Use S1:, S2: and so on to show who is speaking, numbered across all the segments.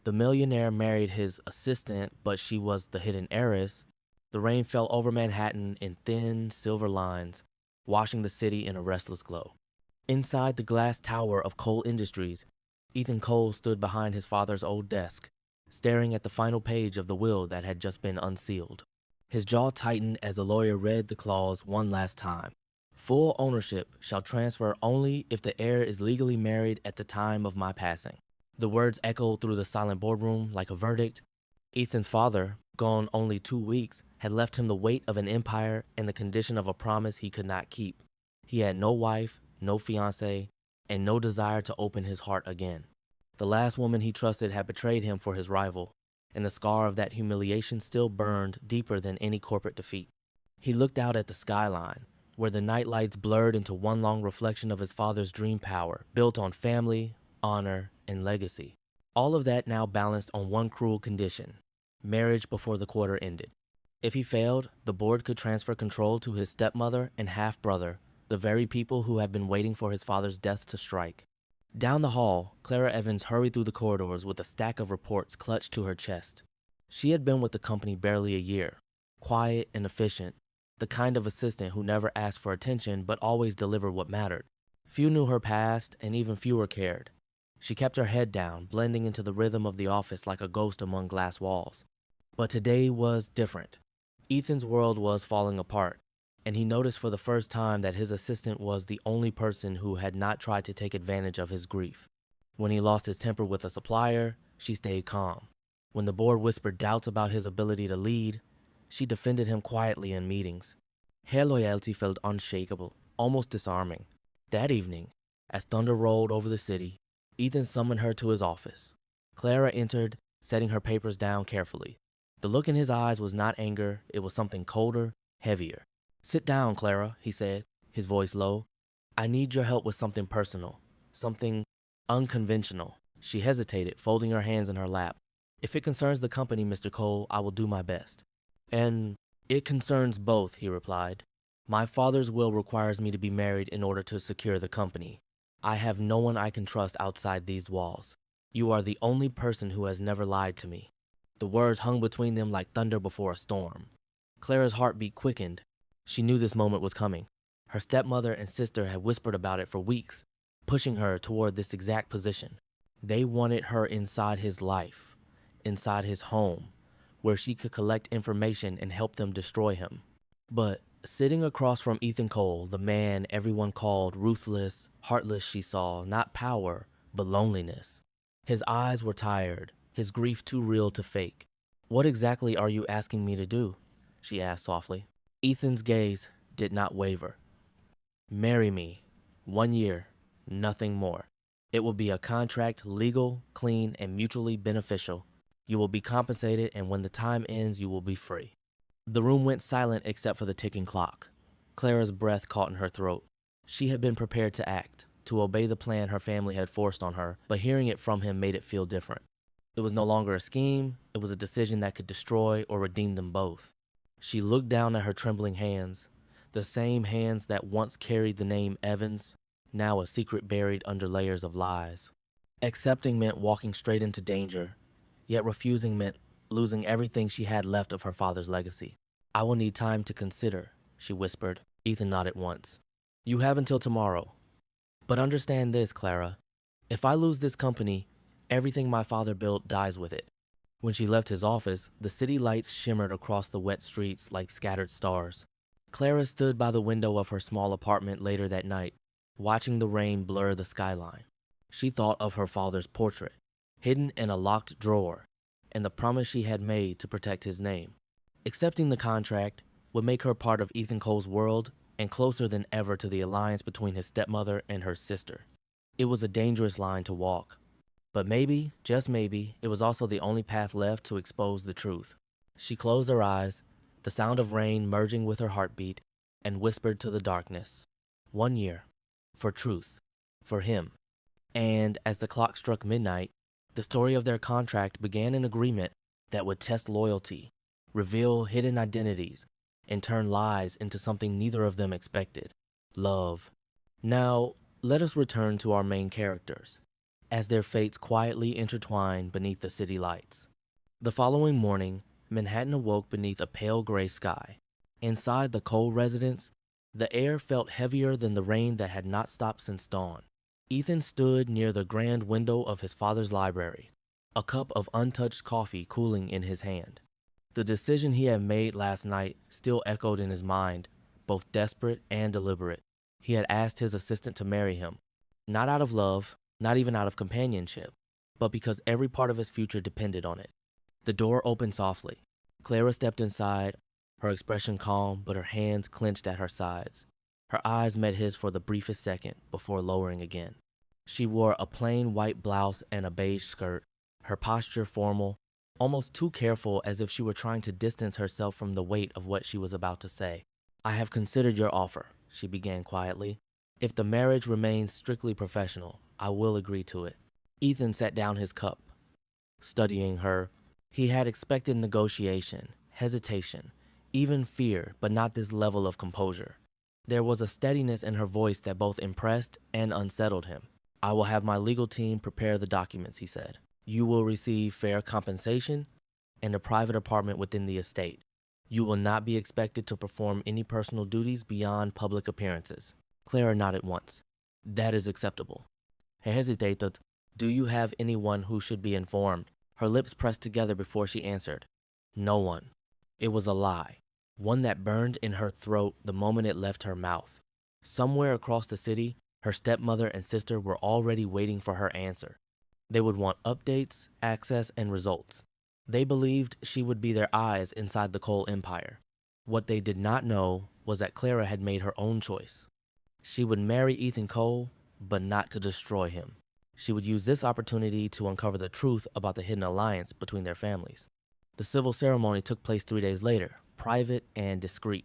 S1: The millionaire married his assistant, but she was the hidden heiress. The rain fell over Manhattan in thin, silver lines, washing the city in a restless glow. Inside the glass tower of Cole Industries, Ethan Cole stood behind his father's old desk, staring at the final page of the will that had just been unsealed. His jaw tightened as the lawyer read the clause one last time. Full ownership shall transfer only if the heir is legally married at the time of my passing. The words echoed through the silent boardroom like a verdict. Ethan's father, gone only 2 weeks, had left him the weight of an empire and the condition of a promise he could not keep. He had no wife, no fiancée, and no desire to open his heart again. The last woman he trusted had betrayed him for his rival, and the scar of that humiliation still burned deeper than any corporate defeat. He looked out at the skyline, where the night lights blurred into one long reflection of his father's dream power, built on family, honor, and legacy. All of that now balanced on one cruel condition: marriage before the quarter ended. If he failed, the board could transfer control to his stepmother and half-brother, the very people who had been waiting for his father's death to strike. Down the hall, Clara Evans hurried through the corridors with a stack of reports clutched to her chest. She had been with the company barely a year, quiet and efficient, the kind of assistant who never asked for attention but always delivered what mattered. Few knew her past, and even fewer cared. She kept her head down, blending into the rhythm of the office like a ghost among glass walls. But today was different. Ethan's world was falling apart, and he noticed for the first time that his assistant was the only person who had not tried to take advantage of his grief. When he lost his temper with a supplier, she stayed calm. When the board whispered doubts about his ability to lead, she defended him quietly in meetings. Her loyalty felt unshakable, almost disarming. That evening, as thunder rolled over the city, Ethan summoned her to his office. Clara entered, setting her papers down carefully. The look in his eyes was not anger, it was something colder, heavier. "Sit down, Clara," he said, his voice low. "I need your help with something personal, something unconventional." She hesitated, folding her hands in her lap. "If it concerns the company, Mr. Cole, I will do my best." "And it concerns both," he replied. "My father's will requires me to be married in order to secure the company. I have no one I can trust outside these walls. You are the only person who has never lied to me." The words hung between them like thunder before a storm. Clara's heartbeat quickened. She knew this moment was coming. Her stepmother and sister had whispered about it for weeks, pushing her toward this exact position. They wanted her inside his life, inside his home, where she could collect information and help them destroy him. But sitting across from Ethan Cole, the man everyone called ruthless, heartless, she saw not power, but loneliness. His eyes were tired, his grief too real to fake. "What exactly are you asking me to do?" she asked softly. Ethan's gaze did not waver. "Marry me. 1 year, nothing more. It will be a contract, legal, clean, and mutually beneficial. You will be compensated, and when the time ends, you will be free." The room went silent except for the ticking clock. Clara's breath caught in her throat. She had been prepared to act, to obey the plan her family had forced on her, but hearing it from him made it feel different. It was no longer a scheme, it was a decision that could destroy or redeem them both. She looked down at her trembling hands, the same hands that once carried the name Evans, now a secret buried under layers of lies. Accepting meant walking straight into danger, yet refusing meant losing everything she had left of her father's legacy. "I will need time to consider," she whispered. Ethan nodded once. "You have until tomorrow. But understand this, Clara. If I lose this company, everything my father built dies with it." When she left his office, the city lights shimmered across the wet streets like scattered stars. Clara stood by the window of her small apartment later that night, watching the rain blur the skyline. She thought of her father's portrait, hidden in a locked drawer, and the promise she had made to protect his name. Accepting the contract would make her part of Ethan Cole's world and closer than ever to the alliance between his stepmother and her sister. It was a dangerous line to walk, but maybe, just maybe, it was also the only path left to expose the truth. She closed her eyes, the sound of rain merging with her heartbeat, and whispered to the darkness, 1 year, for truth, for him. And as the clock struck midnight, the story of their contract began an agreement that would test loyalty, reveal hidden identities, and turn lies into something neither of them expected: love. Now, let us return to our main characters. as their fates quietly intertwined beneath the city lights. The following morning, Manhattan awoke beneath a pale gray sky. Inside the Cole residence, the air felt heavier than the rain that had not stopped since dawn. Ethan stood near the grand window of his father's library, a cup of untouched coffee cooling in his hand. The decision he had made last night still echoed in his mind, both desperate and deliberate. He had asked his assistant to marry him, not out of love, not even out of companionship, but because every part of his future depended on it. The door opened softly. Clara stepped inside, her expression calm, but her hands clenched at her sides. Her eyes met his for the briefest second before lowering again. She wore a plain white blouse and a beige skirt, her posture formal, almost too careful, as if she were trying to distance herself from the weight of what she was about to say. "I have considered your offer," she began quietly. "If the marriage remains strictly professional, I will agree to it." Ethan set down his cup, studying her. He had expected negotiation, hesitation, even fear, but not this level of composure. There was a steadiness in her voice that both impressed and unsettled him. "I will have my legal team prepare the documents," he said. "You will receive fair compensation and a private apartment within the estate. You will not be expected to perform any personal duties beyond public appearances." Clara nodded once. "That is acceptable." He hesitated. "Do you have anyone who should be informed?" Her lips pressed together before she answered. "No one." It was a lie, one that burned in her throat the moment it left her mouth. Somewhere across the city, her stepmother and sister were already waiting for her answer. They would want updates, access, and results. They believed she would be their eyes inside the Cole empire. What they did not know was that Clara had made her own choice. She would marry Ethan Cole, but not to destroy him. She would use this opportunity to uncover the truth about the hidden alliance between their families. The civil ceremony took place 3 days later, private and discreet.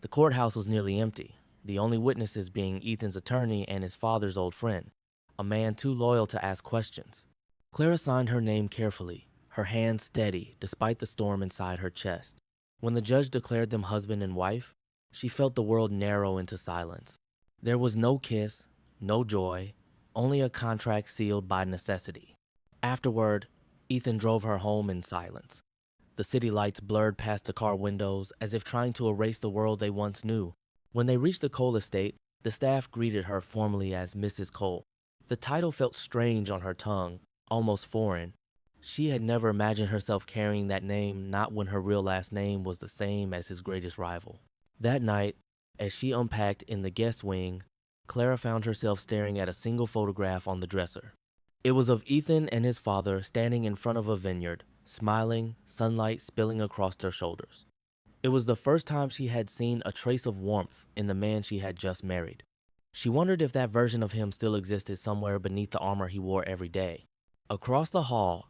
S1: The courthouse was nearly empty, the only witnesses being Ethan's attorney and his father's old friend, a man too loyal to ask questions. Clara signed her name carefully, her hands steady despite the storm inside her chest. When the judge declared them husband and wife, she felt the world narrow into silence. There was no kiss, no joy, only a contract sealed by necessity. Afterward, Ethan drove her home in silence. The city lights blurred past the car windows as if trying to erase the world they once knew. When they reached the Cole estate, the staff greeted her formally as Mrs. Cole. The title felt strange on her tongue, almost foreign. She had never imagined herself carrying that name, not when her real last name was the same as his greatest rival. That night, as she unpacked in the guest wing, Clara found herself staring at a single photograph on the dresser. It was of Ethan and his father standing in front of a vineyard, smiling, sunlight spilling across their shoulders. It was the first time she had seen a trace of warmth in the man she had just married. She wondered if that version of him still existed somewhere beneath the armor he wore every day. Across the hall,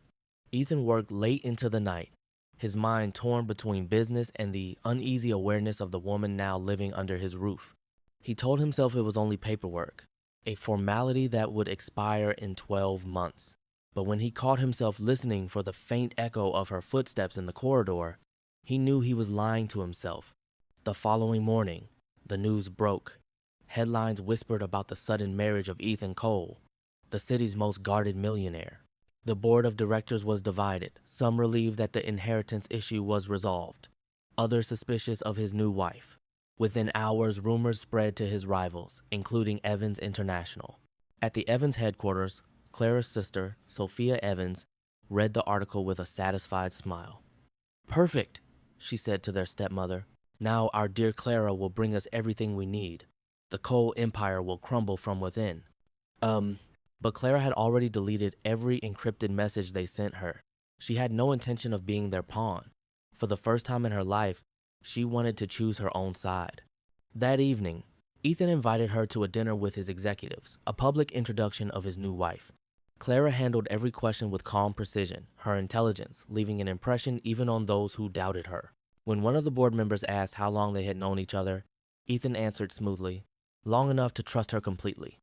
S1: Ethan worked late into the night, his mind torn between business and the uneasy awareness of the woman now living under his roof. He told himself it was only paperwork, a formality that would expire in 12 months. But when he caught himself listening for the faint echo of her footsteps in the corridor, he knew he was lying to himself. The following morning, the news broke. Headlines whispered about the sudden marriage of Ethan Cole, the city's most guarded millionaire. The board of directors was divided, some relieved that the inheritance issue was resolved, others suspicious of his new wife. Within hours, rumors spread to his rivals, including Evans International. At the Evans headquarters, Clara's sister, Sophia Evans, read the article with a satisfied smile. "Perfect," she said to their stepmother. "Now our dear Clara will bring us everything we need. The Cole empire will crumble from within." But Clara had already deleted every encrypted message they sent her. She had no intention of being their pawn. For the first time in her life, she wanted to choose her own side. That evening, Ethan invited her to a dinner with his executives, a public introduction of his new wife. Clara handled every question with calm precision, her intelligence leaving an impression even on those who doubted her. When one of the board members asked how long they had known each other, Ethan answered smoothly, "Long enough to trust her completely."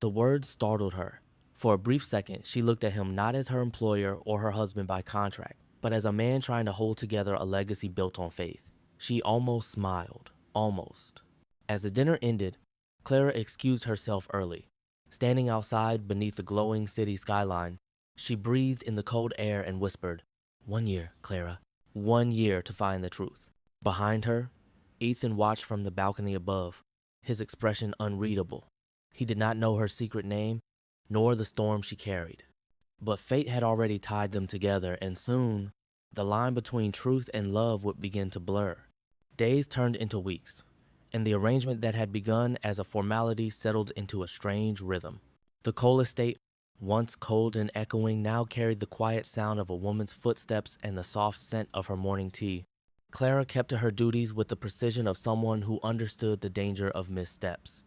S1: The words startled her. For a brief second, she looked at him not as her employer or her husband by contract, but as a man trying to hold together a legacy built on faith. She almost smiled. Almost. As the dinner ended, Clara excused herself early. Standing outside beneath the glowing city skyline, she breathed in the cold air and whispered, "1 year, Clara. 1 year to find the truth." Behind her, Ethan watched from the balcony above, his expression unreadable. He did not know her secret name, nor the storm she carried. But fate had already tied them together, and soon, the line between truth and love would begin to blur. Days turned into weeks, and the arrangement that had begun as a formality settled into a strange rhythm. The Cole estate, once cold and echoing, now carried the quiet sound of a woman's footsteps and the soft scent of her morning tea. Clara kept to her duties with the precision of someone who understood the danger of missteps.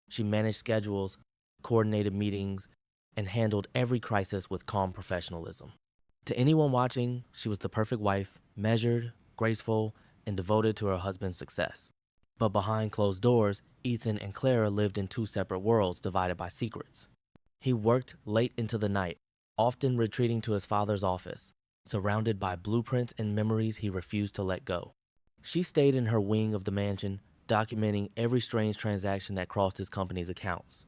S1: She managed schedules, coordinated meetings, and handled every crisis with calm professionalism. To anyone watching, she was the perfect wife, measured, graceful, and devoted to her husband's success. But behind closed doors, Ethan and Clara lived in two separate worlds divided by secrets. He worked late into the night, often retreating to his father's office, surrounded by blueprints and memories he refused to let go. She stayed in her wing of the mansion, documenting every strange transaction that crossed his company's accounts.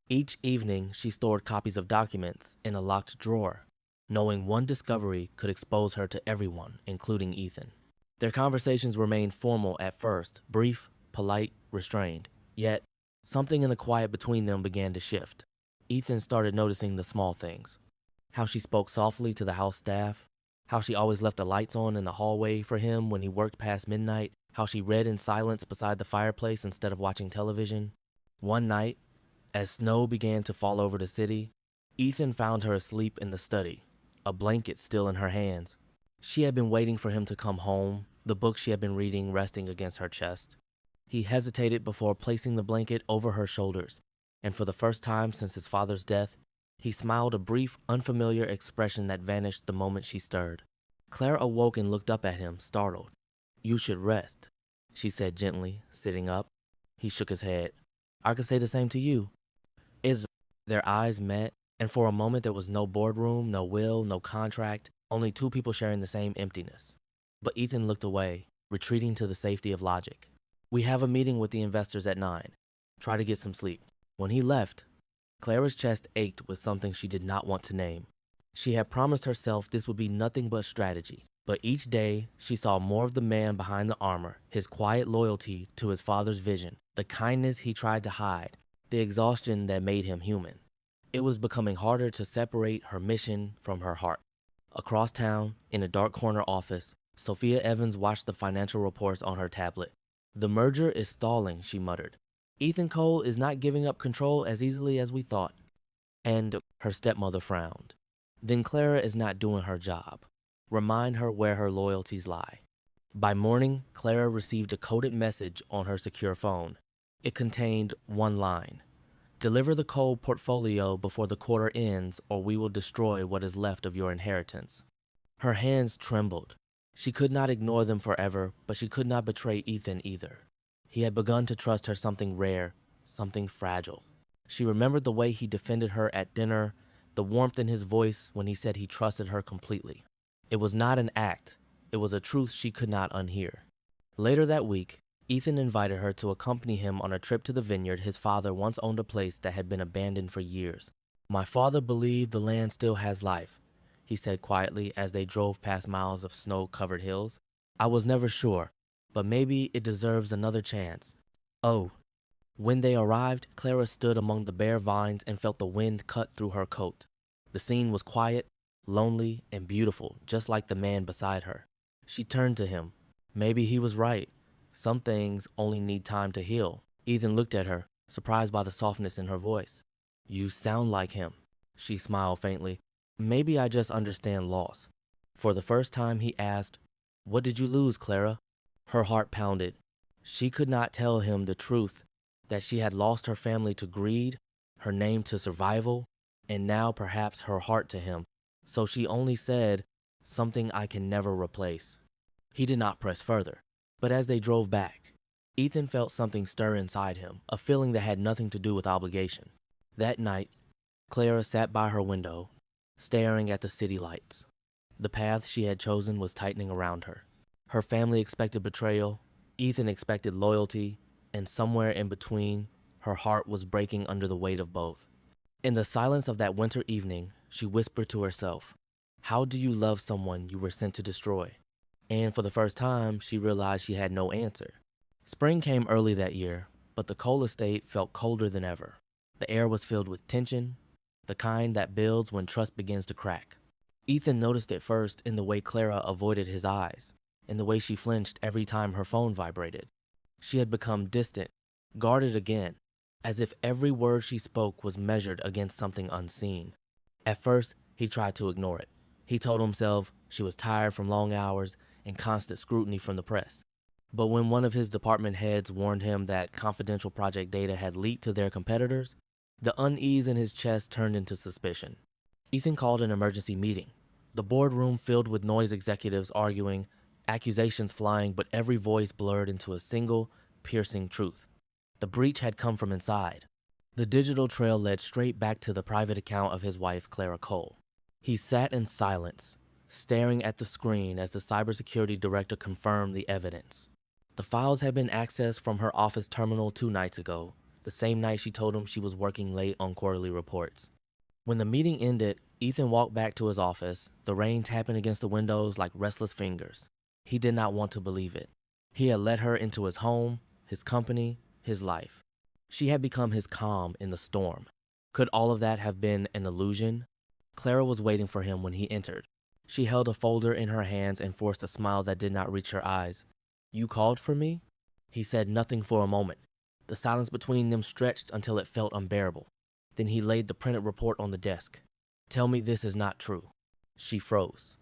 S1: Each evening, she stored copies of documents in a locked drawer, knowing one discovery could expose her to everyone, including Ethan. Their conversations remained formal at first, brief, polite, restrained. Yet, something in the quiet between them began to shift. Ethan started noticing the small things. How she spoke softly to the house staff, how she always left the lights on in the hallway for him when he worked past midnight, how she read in silence beside the fireplace instead of watching television. One night, as snow began to fall over the city, Ethan found her asleep in the study, a blanket still in her hands. She had been waiting for him to come home, the book she had been reading resting against her chest. He hesitated before placing the blanket over her shoulders, and for the first time since his father's death, he smiled a brief, unfamiliar expression that vanished the moment she stirred. Clara awoke and looked up at him, startled. "You should rest," she said gently, sitting up. He shook his head. "I could say the same to you." Their eyes met, and for a moment there was no boardroom, no will, no contract, only two people sharing the same emptiness. But Ethan looked away, retreating to the safety of logic. "We have a meeting with the investors at 9. Try to get some sleep." When he left, Clara's chest ached with something she did not want to name. She had promised herself this would be nothing but strategy, but each day she saw more of the man behind the armor, his quiet loyalty to his father's vision, the kindness he tried to hide, the exhaustion that made him human. It was becoming harder to separate her mission from her heart. Across town, in a dark corner office, Sophia Evans watched the financial reports on her tablet. "The merger is stalling," she muttered. "Ethan Cole is not giving up control as easily as we thought." And her stepmother frowned. "Then Clara is not doing her job. Remind her where her loyalties lie." By morning, Clara received a coded message on her secure phone. It contained one line: "Deliver the Cole portfolio before the quarter ends, or we will destroy what is left of your inheritance." Her hands trembled. She could not ignore them forever, but she could not betray Ethan either. He had begun to trust her something rare, something fragile. She remembered the way he defended her at dinner, the warmth in his voice when he said he trusted her completely. It was not an act, it was a truth she could not unhear. Later that week, Ethan invited her to accompany him on a trip to the vineyard his father once owned, a place that had been abandoned for years. "My father believed the land still has life," he said quietly as they drove past miles of snow-covered hills. "I was never sure, but maybe it deserves another chance." Oh. When they arrived, Clara stood among the bare vines and felt the wind cut through her coat. The scene was quiet, lonely, and beautiful, just like the man beside her. She turned to him. Maybe he was right. Some things only need time to heal. Ethan looked at her, surprised by the softness in her voice. "You sound like him." She smiled faintly. "Maybe I just understand loss." For the first time he asked, "What did you lose, Clara?" Her heart pounded. She could not tell him the truth, that she had lost her family to greed, her name to survival, and now perhaps her heart to him. So she only said, "Something I can never replace." He did not press further, but as they drove back, Ethan felt something stir inside him, a feeling that had nothing to do with obligation. That night, Clara sat by her window, staring at the city lights. The path she had chosen was tightening around her. Her family expected betrayal, Ethan expected loyalty, and somewhere in between, her heart was breaking under the weight of both. In the silence of that winter evening, she whispered to herself, "How do you love someone you were sent to destroy?" And for the first time, she realized she had no answer. Spring came early that year, but the Cole estate felt colder than ever. The air was filled with tension, the kind that builds when trust begins to crack. Ethan noticed it first in the way Clara avoided his eyes, in the way she flinched every time her phone vibrated. She had become distant, guarded again, as if every word she spoke was measured against something unseen. At first, he tried to ignore it. He told himself she was tired from long hours and constant scrutiny from the press. But when one of his department heads warned him that confidential project data had leaked to their competitors, the unease in his chest turned into suspicion. Ethan called an emergency meeting. The boardroom filled with noise executives arguing, accusations flying, but every voice blurred into a single, piercing truth. The breach had come from inside. The digital trail led straight back to the private account of his wife, Clara Cole. He sat in silence, staring at the screen as the cybersecurity director confirmed the evidence. The files had been accessed from her office terminal 2 nights ago, the same night she told him she was working late on quarterly reports. When the meeting ended, Ethan walked back to his office, the rain tapping against the windows like restless fingers. He did not want to believe it. He had let her into his home, his company, his life. She had become his calm in the storm. Could all of that have been an illusion? Clara was waiting for him when he entered. She held a folder in her hands and forced a smile that did not reach her eyes. "You called for me?" He said nothing for a moment. The silence between them stretched until it felt unbearable. Then he laid the printed report on the desk. "Tell me this is not true." She froze.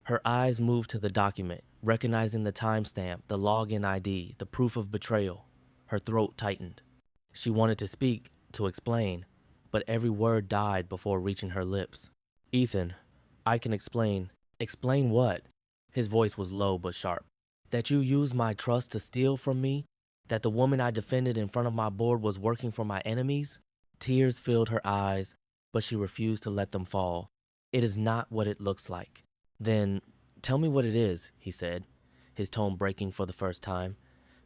S1: Her eyes moved to the document, recognizing the timestamp, the login ID, the proof of betrayal. Her throat tightened. She wanted to speak, to explain, but every word died before reaching her lips. "Ethan, I can explain." "Explain what?" His voice was low but sharp. "That you used my trust to steal from me? That the woman I defended in front of my board was working for my enemies?" Tears filled her eyes, but she refused to let them fall. "It is not what it looks like." "Then tell me what it is," he said, his tone breaking for the first time.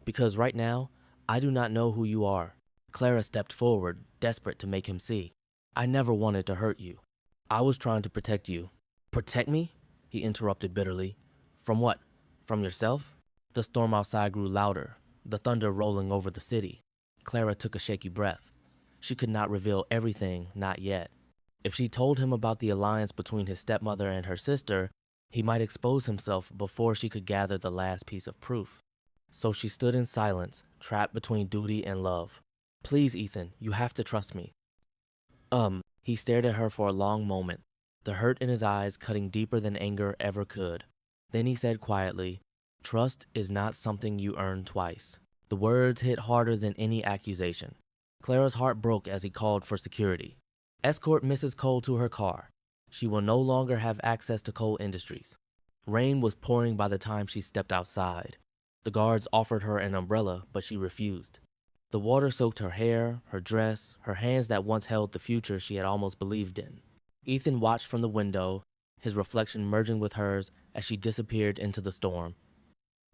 S1: "Because right now, I do not know who you are." Clara stepped forward, desperate to make him see. "I never wanted to hurt you. I was trying to protect you." "Protect me?" he interrupted bitterly. "From what? From yourself?" The storm outside grew louder, the thunder rolling over the city. Clara took a shaky breath. She could not reveal everything, not yet. If she told him about the alliance between his stepmother and her sister, he might expose himself before she could gather the last piece of proof. So she stood in silence, trapped between duty and love. "Please, Ethan, you have to trust me." He stared at her for a long moment, the hurt in his eyes cutting deeper than anger ever could. Then he said quietly, "Trust is not something you earn twice." The words hit harder than any accusation. Clara's heart broke as he called for security. "Escort Mrs. Cole to her car. She will no longer have access to Cole Industries." Rain was pouring by the time she stepped outside. The guards offered her an umbrella, but she refused. The water soaked her hair, her dress, her hands that once held the future she had almost believed in. Ethan watched from the window, his reflection merging with hers as she disappeared into the storm.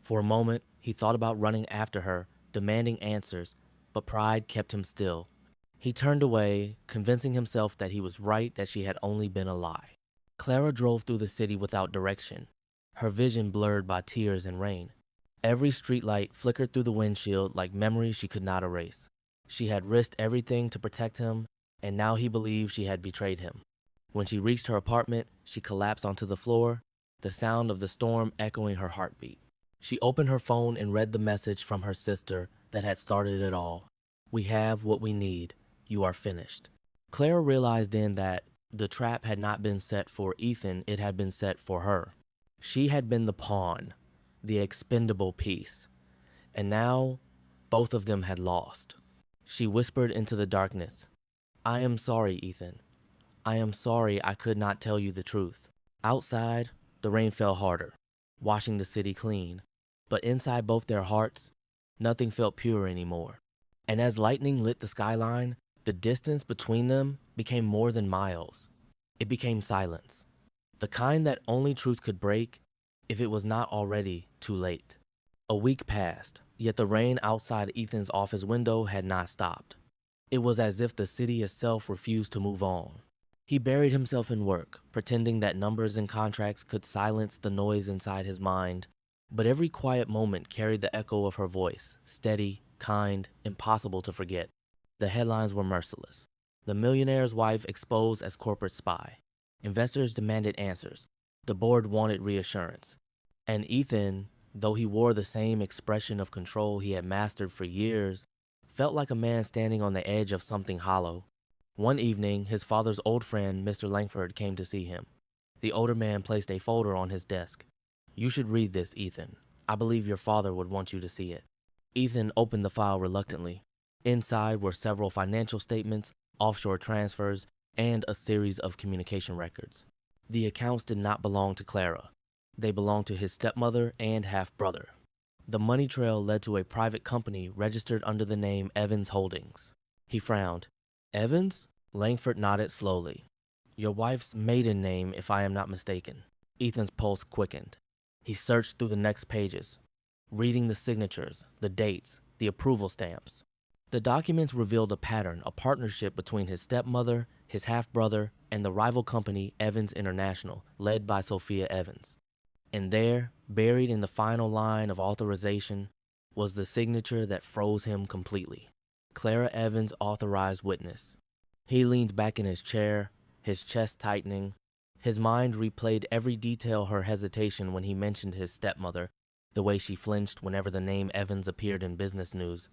S1: For a moment, he thought about running after her, demanding answers, but pride kept him still. He turned away, convincing himself that he was right, that she had only been a lie. Clara drove through the city without direction, her vision blurred by tears and rain. Every streetlight flickered through the windshield like memories she could not erase. She had risked everything to protect him, and now he believed she had betrayed him. When she reached her apartment, she collapsed onto the floor, the sound of the storm echoing her heartbeat. She opened her phone and read the message from her sister that had started it all. "We have what we need. You are finished." Clara realized then that the trap had not been set for Ethan, it had been set for her. She had been the pawn, the expendable piece, and now both of them had lost. She whispered into the darkness, "I am sorry, Ethan. I am sorry I could not tell you the truth." Outside, the rain fell harder, washing the city clean, but inside both their hearts, nothing felt pure anymore. And as lightning lit the skyline, the distance between them became more than miles. It became silence, the kind that only truth could break if it was not already too late. A week passed, yet the rain outside Ethan's office window had not stopped. It was as if the city itself refused to move on. He buried himself in work, pretending that numbers and contracts could silence the noise inside his mind. But every quiet moment carried the echo of her voice, steady, kind, impossible to forget. The headlines were merciless. The millionaire's wife exposed as corporate spy. Investors demanded answers. The board wanted reassurance. And Ethan, though he wore the same expression of control he had mastered for years, felt like a man standing on the edge of something hollow. One evening, his father's old friend, Mr. Langford, came to see him. The older man placed a folder on his desk. "You should read this, Ethan. I believe your father would want you to see it." Ethan opened the file reluctantly. Inside were several financial statements, offshore transfers, and a series of communication records. The accounts did not belong to Clara. They belonged to his stepmother and half-brother. The money trail led to a private company registered under the name Evans Holdings. He frowned. "Evans?" Langford nodded slowly. "Your wife's maiden name, if I am not mistaken." Ethan's pulse quickened. He searched through the next pages, reading the signatures, the dates, the approval stamps. The documents revealed a pattern, a partnership between his stepmother, his half-brother, and the rival company Evans International, led by Sophia Evans. And there, buried in the final line of authorization, was the signature that froze him completely. Clara Evans, authorized witness. He leaned back in his chair, his chest tightening. His mind replayed every detail, her hesitation when he mentioned his stepmother, the way she flinched whenever the name Evans appeared in business news.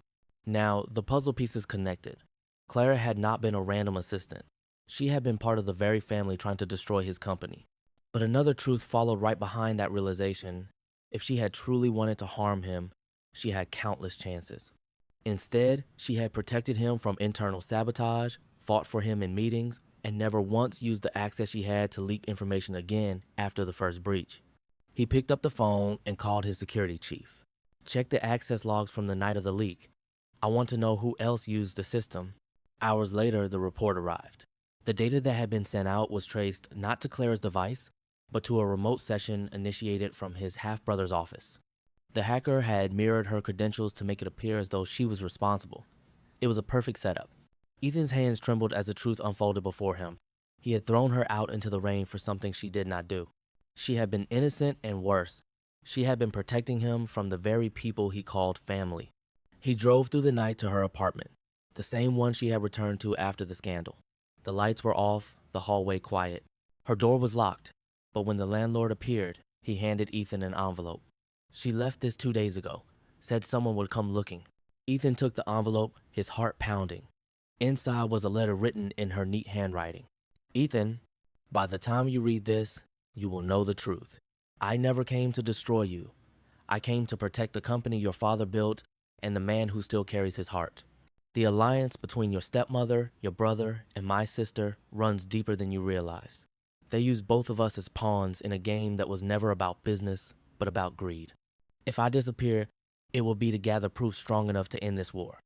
S1: Now, the puzzle pieces connected. Clara had not been a random assistant. She had been part of the very family trying to destroy his company. But another truth followed right behind that realization. If she had truly wanted to harm him, she had countless chances. Instead, she had protected him from internal sabotage, fought for him in meetings, and never once used the access she had to leak information again after the first breach. He picked up the phone and called his security chief. "Check the access logs from the night of the leak. I want to know who else used the system." Hours later, the report arrived. The data that had been sent out was traced not to Clara's device, but to a remote session initiated from his half-brother's office. The hacker had mirrored her credentials to make it appear as though she was responsible. It was a perfect setup. Ethan's hands trembled as the truth unfolded before him. He had thrown her out into the rain for something she did not do. She had been innocent, and worse, she had been protecting him from the very people he called family. He drove through the night to her apartment, the same one she had returned to after the scandal. The lights were off, the hallway quiet. Her door was locked, but when the landlord appeared, he handed Ethan an envelope. "She left this 2 days ago, said someone would come looking." Ethan took the envelope, his heart pounding. Inside was a letter written in her neat handwriting. "Ethan, by the time you read this, you will know the truth. I never came to destroy you. I came to protect the company your father built and the man who still carries his heart. The alliance between your stepmother, your brother, and my sister runs deeper than you realize. They used both of us as pawns in a game that was never about business, but about greed. If I disappear, it will be to gather proof strong enough to end this war.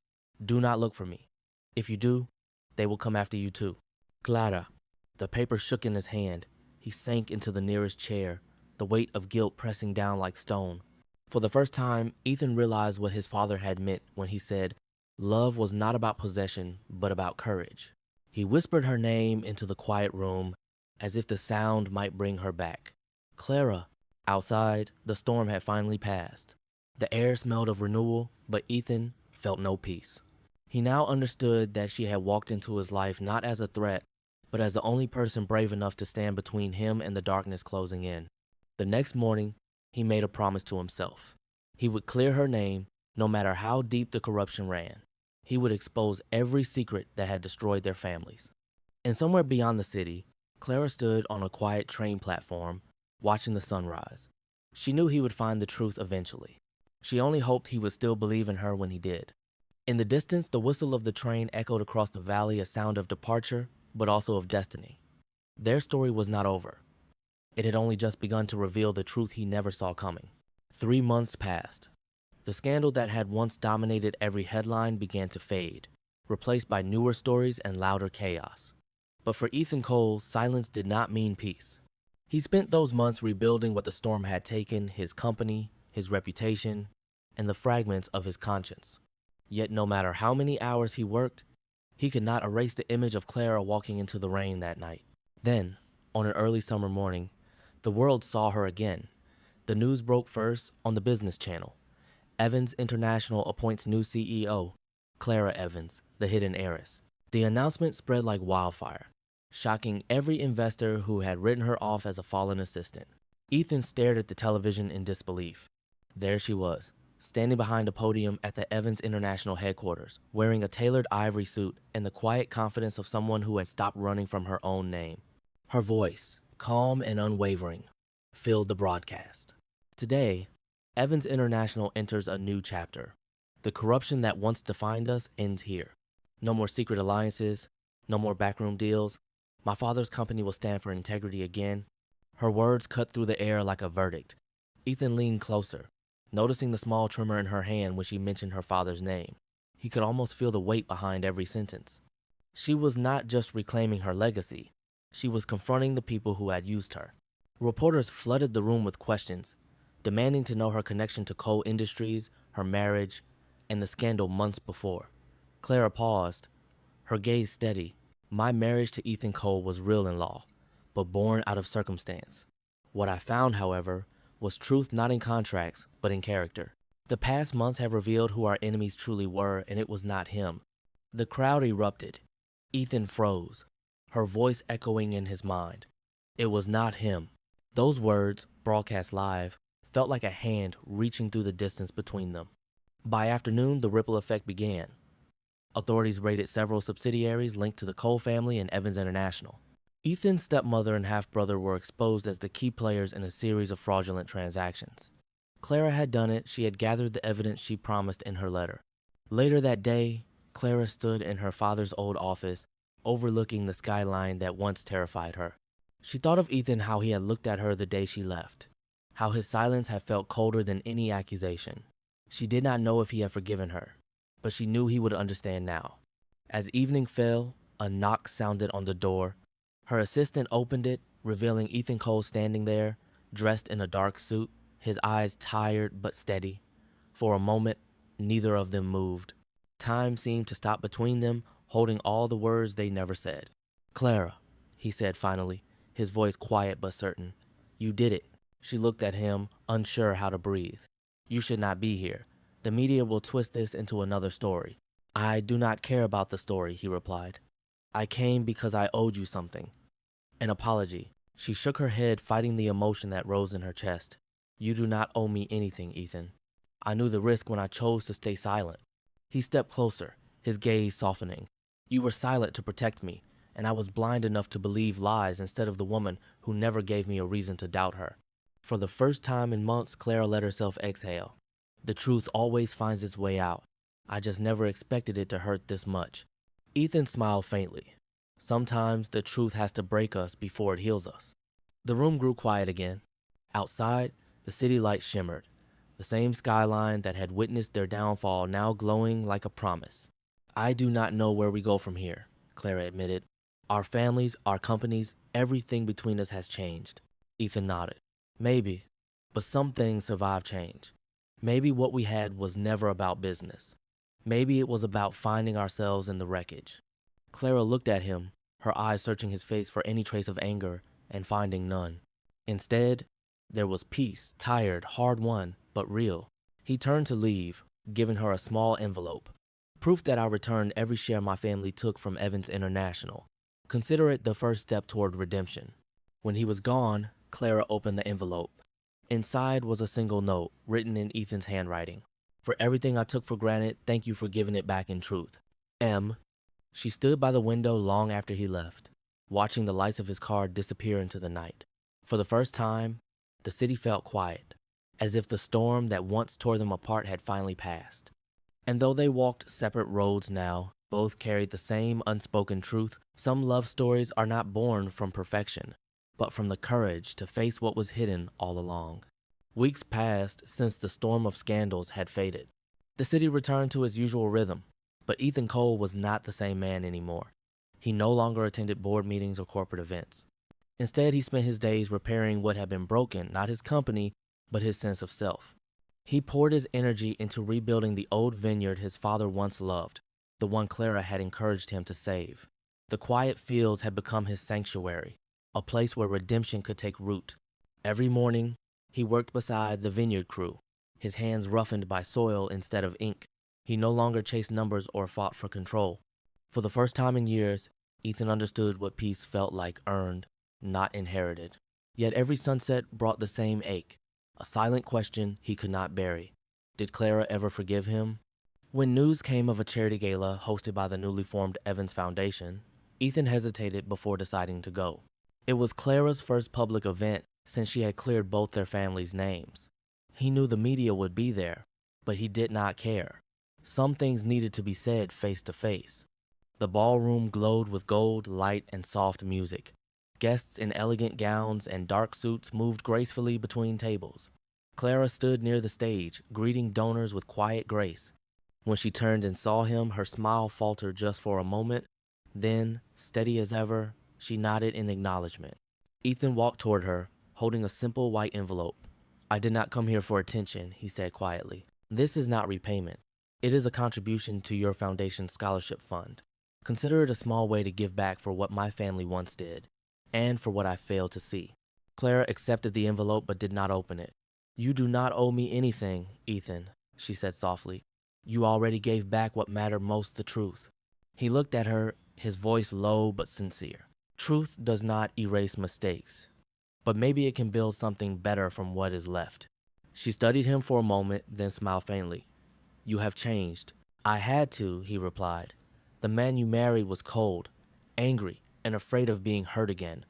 S1: Do not look for me. If you do, they will come after you too. Clara." The paper shook in his hand. He sank into the nearest chair, the weight of guilt pressing down like stone. For the first time, Ethan realized what his father had meant when he said, love was not about possession, but about courage. He whispered her name into the quiet room, as if the sound might bring her back. "Clara." Outside, the storm had finally passed. The air smelled of renewal, but Ethan felt no peace. He now understood that she had walked into his life not as a threat, but as the only person brave enough to stand between him and the darkness closing in. The next morning, he made a promise to himself. He would clear her name, no matter how deep the corruption ran. He would expose every secret that had destroyed their families. And somewhere beyond the city, Clara stood on a quiet train platform, watching the sunrise. She knew he would find the truth eventually. She only hoped he would still believe in her when he did. In the distance, the whistle of the train echoed across the valley, a sound of departure, but also of destiny. Their story was not over. It had only just begun to reveal the truth he never saw coming. 3 months passed. The scandal that had once dominated every headline began to fade, replaced by newer stories and louder chaos. But for Ethan Cole, silence did not mean peace. He spent those months rebuilding what the storm had taken, his company, his reputation, and the fragments of his conscience. Yet no matter how many hours he worked, He could not erase the image of Clara walking into the rain that night. Then, on an early summer morning, the world saw her again. The news broke first on the business channel. Evans International appoints new CEO, Clara Evans, the hidden heiress. The announcement spread like wildfire, shocking every investor who had written her off as a fallen assistant. Ethan stared at the television in disbelief. There she was, standing behind a podium at the Evans International headquarters, wearing a tailored ivory suit and the quiet confidence of someone who had stopped running from her own name. Her voice, calm and unwavering, filled the broadcast. Today, Evans International enters a new chapter. The corruption that once defined us ends here. No more secret alliances, no more backroom deals. My father's company will stand for integrity again. Her words cut through the air like a verdict. Ethan leaned closer, noticing the small tremor in her hand when she mentioned her father's name. He could almost feel the weight behind every sentence. She was not just reclaiming her legacy. She was confronting the people who had used her. Reporters flooded the room with questions, demanding to know her connection to coal industries, her marriage, and the scandal months before. Clara paused, her gaze steady. My marriage to Ethan Cole was real in law, but born out of circumstance. What I found, however, was truth not in contracts, but in character. The past months have revealed who our enemies truly were, and it was not him. The crowd erupted. Ethan froze, her voice echoing in his mind. It was not him. Those words, broadcast live, felt like a hand reaching through the distance between them. By afternoon, the ripple effect began. Authorities raided several subsidiaries linked to the Cole family and Evans International. Ethan's stepmother and half-brother were exposed as the key players in a series of fraudulent transactions. Clara had done it. She had gathered the evidence she promised in her letter. Later that day, Clara stood in her father's old office, overlooking the skyline that once terrified her. She thought of Ethan, how he had looked at her the day she left, how his silence had felt colder than any accusation. She did not know if he had forgiven her, but she knew he would understand now. As evening fell, a knock sounded on the door. Her assistant opened it, revealing Ethan Cole standing there, dressed in a dark suit, his eyes tired but steady. For a moment, neither of them moved. Time seemed to stop between them, holding all the words they never said. "Clara," he said finally, his voice quiet but certain. "You did it." She looked at him, unsure how to breathe. "You should not be here. The media will twist this into another story." "I do not care about the story," he replied. "I came because I owed you something. An apology." She shook her head, fighting the emotion that rose in her chest. "You do not owe me anything, Ethan. I knew the risk when I chose to stay silent." He stepped closer, his gaze softening. "You were silent to protect me, and I was blind enough to believe lies instead of the woman who never gave me a reason to doubt her." For the first time in months, Clara let herself exhale. "The truth always finds its way out. I just never expected it to hurt this much." Ethan smiled faintly. "Sometimes the truth has to break us before it heals us." The room grew quiet again. Outside, the city lights shimmered, the same skyline that had witnessed their downfall now glowing like a promise. "I do not know where we go from here," Clara admitted. "Our families, our companies, everything between us has changed." Ethan nodded. "Maybe, but some things survive change. Maybe what we had was never about business. Maybe it was about finding ourselves in the wreckage." Clara looked at him, her eyes searching his face for any trace of anger and finding none. Instead, there was peace, tired, hard-won, but real. He turned to leave, giving her a small envelope. "Proof that I returned every share my family took from Evans International. Consider it the first step toward redemption." When he was gone, Clara opened the envelope. Inside was a single note, written in Ethan's handwriting. "For everything I took for granted, thank you for giving it back in truth. M." She stood by the window long after he left, watching the lights of his car disappear into the night. For the first time, the city felt quiet, as if the storm that once tore them apart had finally passed. And though they walked separate roads now, both carried the same unspoken truth. Some love stories are not born from perfection, but from the courage to face what was hidden all along. Weeks passed since the storm of scandals had faded. The city returned to its usual rhythm, but Ethan Cole was not the same man anymore. He no longer attended board meetings or corporate events. Instead, he spent his days repairing what had been broken, not his company, but his sense of self. He poured his energy into rebuilding the old vineyard his father once loved. the one Clara had encouraged him to save. The quiet fields had become his sanctuary, a place where redemption could take root. Every morning, he worked beside the vineyard crew, his hands roughened by soil instead of ink. He no longer chased numbers or fought for control. For the first time in years, Ethan understood what peace felt like, earned, not inherited. Yet every sunset brought the same ache, a silent question he could not bury. Did Clara ever forgive him? When news came of a charity gala hosted by the newly formed Evans Foundation, Ethan hesitated before deciding to go. It was Clara's first public event since she had cleared both their families' names. He knew the media would be there, but he did not care. Some things needed to be said face to face. The ballroom glowed with gold, light, and soft music. Guests in elegant gowns and dark suits moved gracefully between tables. Clara stood near the stage, greeting donors with quiet grace. When she turned and saw him, her smile faltered just for a moment. Then, steady as ever, she nodded in acknowledgement. Ethan walked toward her, holding a simple white envelope. "I did not come here for attention," he said quietly. "This is not repayment. It is a contribution to your foundation's scholarship fund. Consider it a small way to give back for what my family once did, and for what I failed to see." Clara accepted the envelope but did not open it. "You do not owe me anything, Ethan," she said softly. "You already gave back what mattered most, the truth." He looked at her, his voice low but sincere. "Truth does not erase mistakes, but maybe it can build something better from what is left." She studied him for a moment, then smiled faintly. "You have changed." "I had to," he replied. "The man you married was cold, angry, and afraid of being hurt again.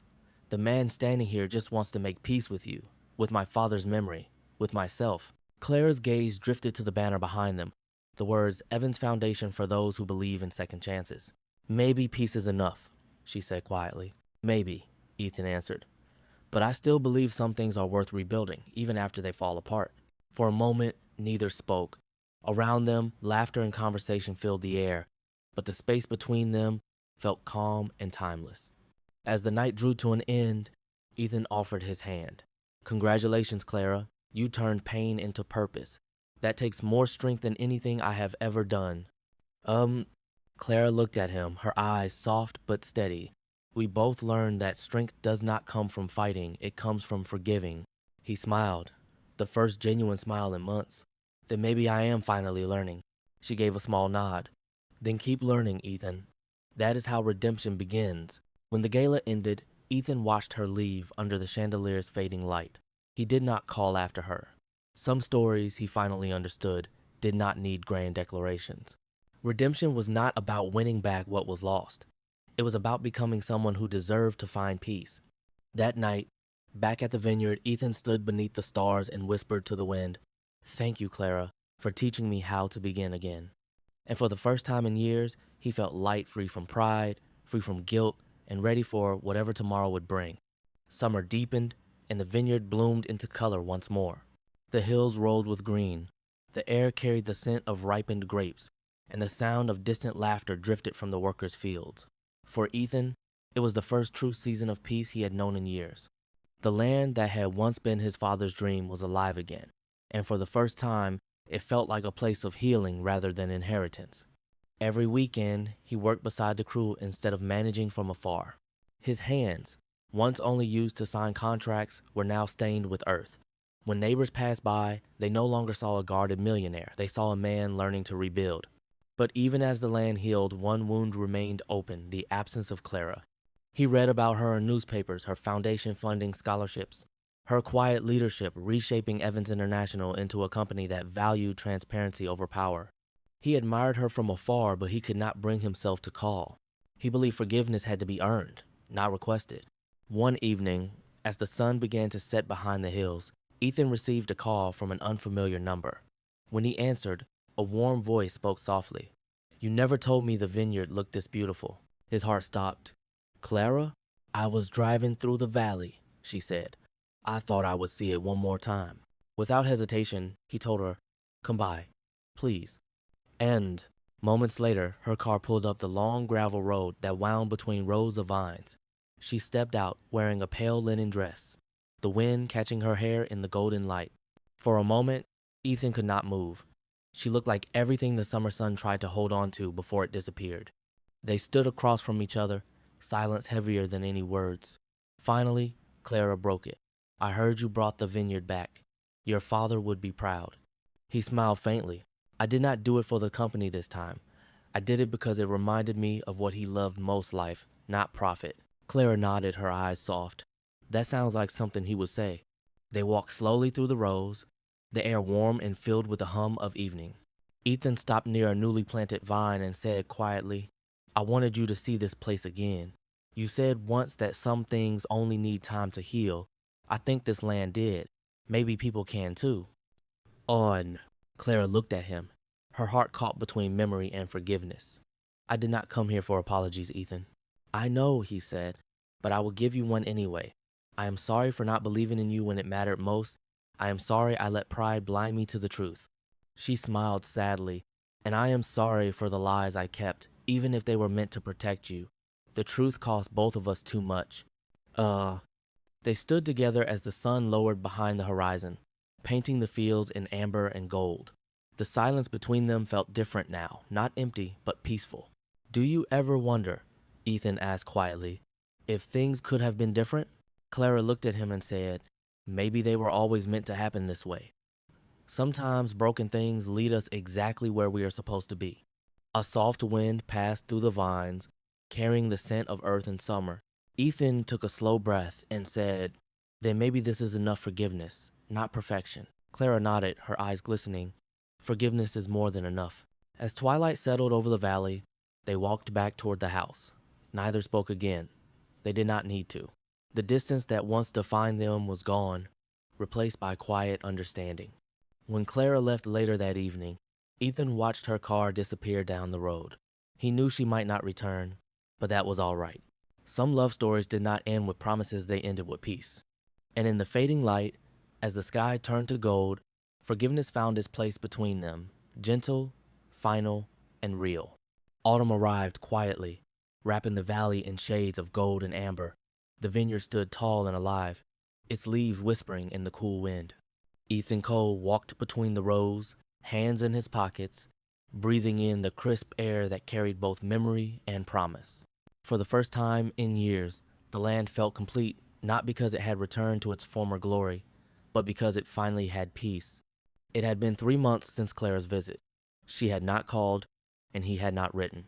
S1: The man standing here just wants to make peace with you, with my father's memory, with myself." Clara's gaze drifted to the banner behind them, the words Evans Foundation for those who believe in second chances. "Maybe peace is enough," she said quietly. "Maybe," Ethan answered. "But I still believe some things are worth rebuilding, even after they fall apart." For a moment, neither spoke. Around them, laughter and conversation filled the air, but the space between them felt calm and timeless. As the night drew to an end, Ethan offered his hand. "Congratulations, Clara. You turned pain into purpose. That takes more strength than anything I have ever done." Clara looked at him, her eyes soft but steady. "We both learned that strength does not come from fighting, it comes from forgiving." He smiled, the first genuine smile in months. "Then maybe I am finally learning." She gave a small nod. "Then keep learning, Ethan. That is how redemption begins." When the gala ended, Ethan watched her leave under the chandelier's fading light. He did not call after her. Some stories, he finally understood, did not need grand declarations. Redemption was not about winning back what was lost. It was about becoming someone who deserved to find peace. That night, back at the vineyard, Ethan stood beneath the stars and whispered to the wind, "Thank you, Clara, for teaching me how to begin again." And for the first time in years, he felt light, free from pride, free from guilt, and ready for whatever tomorrow would bring. Summer deepened, and the vineyard bloomed into color once more. The hills rolled with green. The air carried the scent of ripened grapes, and the sound of distant laughter drifted from the workers' fields. For Ethan, it was the first true season of peace he had known in years. The land that had once been his father's dream was alive again, and for the first time, it felt like a place of healing rather than inheritance. Every weekend, he worked beside the crew instead of managing from afar. His hands, once only used to sign contracts, were now stained with earth. When neighbors passed by, they no longer saw a guarded millionaire. They saw a man learning to rebuild. But even as the land healed, one wound remained open, the absence of Clara. He read about her in newspapers, her foundation funding scholarships, her quiet leadership reshaping Evans International into a company that valued transparency over power. He admired her from afar, but he could not bring himself to call. He believed forgiveness had to be earned, not requested. One evening, as the sun began to set behind the hills, Ethan received a call from an unfamiliar number. When he answered, a warm voice spoke softly. "You never told me the vineyard looked this beautiful." His heart stopped. "Clara, I was driving through the valley," she said. "I thought I would see it one more time." Without hesitation, he told her, "Come by, please." And moments later, her car pulled up the long gravel road that wound between rows of vines. She stepped out wearing a pale linen dress, the wind catching her hair in the golden light. For a moment, Ethan could not move. She looked like everything the summer sun tried to hold on to before it disappeared. They stood across from each other, silence heavier than any words. Finally, Clara broke it. I heard you brought the vineyard back. Your father would be proud. He smiled faintly. I did not do it for the company this time. I did it because it reminded me of what he loved most, life, not profit. Clara nodded, her eyes soft. That sounds like something he would say. They walked slowly through the rows, the air warm and filled with the hum of evening. Ethan stopped near a newly planted vine and said quietly, I wanted you to see this place again. You said once that some things only need time to heal. I think this land did. Maybe people can too. On. Clara looked at him, her heart caught between memory and forgiveness. I did not come here for apologies, Ethan. I know, he said, but I will give you one anyway. I am sorry for not believing in you when it mattered most. I am sorry I let pride blind me to the truth. She smiled sadly, and I am sorry for the lies I kept, even if they were meant to protect you. The truth cost both of us too much. They stood together as the sun lowered behind the horizon, painting the fields in amber and gold. The silence between them felt different now, not empty, but peaceful. Do you ever wonder, Ethan asked quietly, if things could have been different? Clara looked at him and said, maybe they were always meant to happen this way. Sometimes broken things lead us exactly where we are supposed to be. A soft wind passed through the vines, carrying the scent of earth and summer. Ethan took a slow breath and said, then maybe this is enough forgiveness, not perfection. Clara nodded, her eyes glistening. Forgiveness is more than enough. As twilight settled over the valley, they walked back toward the house. Neither spoke again. They did not need to. The distance that once defined them was gone, replaced by quiet understanding. When Clara left later that evening, Ethan watched her car disappear down the road. He knew she might not return, but that was all right. Some love stories did not end with promises, they ended with peace. And in the fading light, as the sky turned to gold, forgiveness found its place between them, gentle, final, and real. Autumn arrived quietly, wrapping the valley in shades of gold and amber. The vineyard stood tall and alive, its leaves whispering in the cool wind. Ethan Cole walked between the rows, hands in his pockets, breathing in the crisp air that carried both memory and promise. For the first time in years, the land felt complete, not because it had returned to its former glory, but because it finally had peace. It had been 3 months since Clara's visit. She had not called, and he had not written.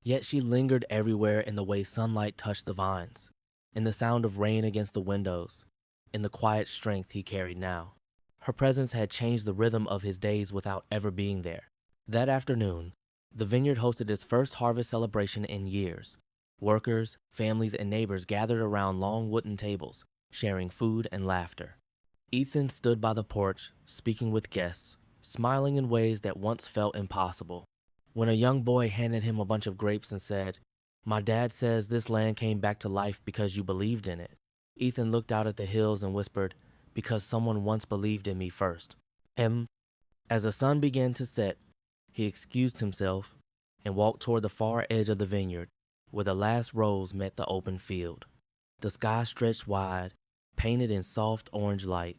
S1: Yet she lingered everywhere in the way sunlight touched the vines, in the sound of rain against the windows, in the quiet strength he carried now. Her presence had changed the rhythm of his days without ever being there. That afternoon, the vineyard hosted its first harvest celebration in years. Workers, families, and neighbors gathered around long wooden tables, sharing food and laughter. Ethan stood by the porch, speaking with guests, smiling in ways that once felt impossible. When a young boy handed him a bunch of grapes and said, "My dad says this land came back to life because you believed in it," Ethan looked out at the hills and whispered, "Because someone once believed in me first." As the sun began to set, he excused himself and walked toward the far edge of the vineyard, where the last rows met the open field. The sky stretched wide, painted in soft orange light.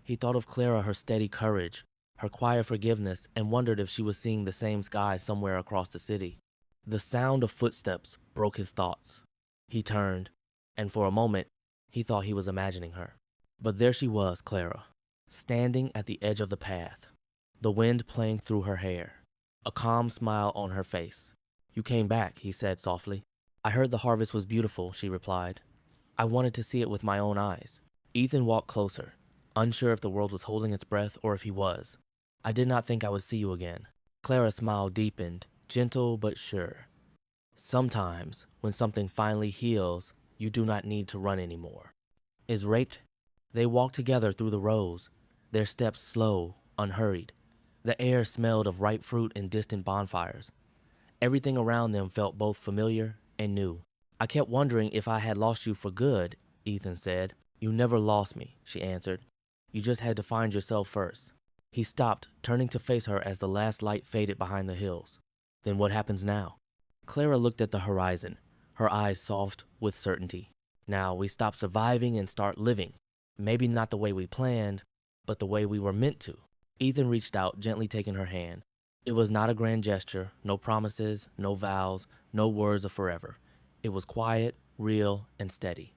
S1: He thought of Clara, her steady courage, her quiet forgiveness, and wondered if she was seeing the same sky somewhere across the city. The sound of footsteps broke his thoughts. He turned, and for a moment, he thought he was imagining her. But there she was, Clara, standing at the edge of the path, the wind playing through her hair, a calm smile on her face. "You came back," he said softly. "I heard the harvest was beautiful," she replied. "I wanted to see it with my own eyes." Ethan walked closer, unsure if the world was holding its breath or if he was. "I did not think I would see you again." Clara's smile deepened, gentle but sure. "Sometimes, when something finally heals, you do not need to run anymore." Is raped? They walked together through the rows, their steps slow, unhurried. The air smelled of ripe fruit and distant bonfires. Everything around them felt both familiar and new. "I kept wondering if I had lost you for good," Ethan said. "You never lost me," she answered. "You just had to find yourself first." He stopped, turning to face her as the last light faded behind the hills. "Then what happens now?" Clara looked at the horizon, her eyes soft with certainty. "Now we stop surviving and start living. Maybe not the way we planned, but the way we were meant to." Ethan reached out, gently taking her hand. It was not a grand gesture, no promises, no vows, no words of forever. It was quiet, real, and steady.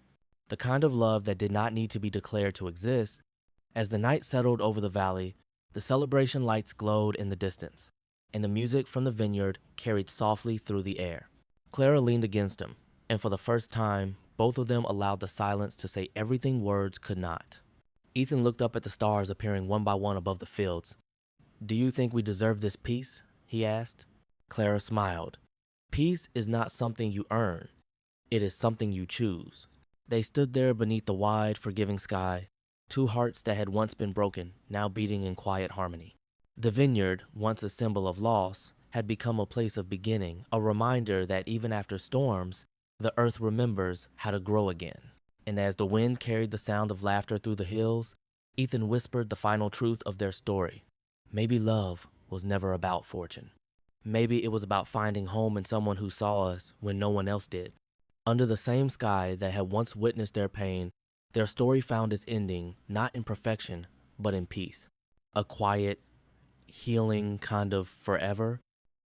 S1: The kind of love that did not need to be declared to exist. As the night settled over the valley, the celebration lights glowed in the distance, and the music from the vineyard carried softly through the air. Clara leaned against him, and for the first time, both of them allowed the silence to say everything words could not. Ethan looked up at the stars appearing one by one above the fields. "Do you think we deserve this peace?" he asked. Clara smiled. "Peace is not something you earn. It is something you choose." They stood there beneath the wide, forgiving sky, two hearts that had once been broken, now beating in quiet harmony. The vineyard, once a symbol of loss, had become a place of beginning, a reminder that even after storms, the earth remembers how to grow again. And as the wind carried the sound of laughter through the hills, Ethan whispered the final truth of their story. Maybe love was never about fortune. Maybe it was about finding home in someone who saw us when no one else did. Under the same sky that had once witnessed their pain, their story found its ending not in perfection, but in peace. A quiet, healing kind of forever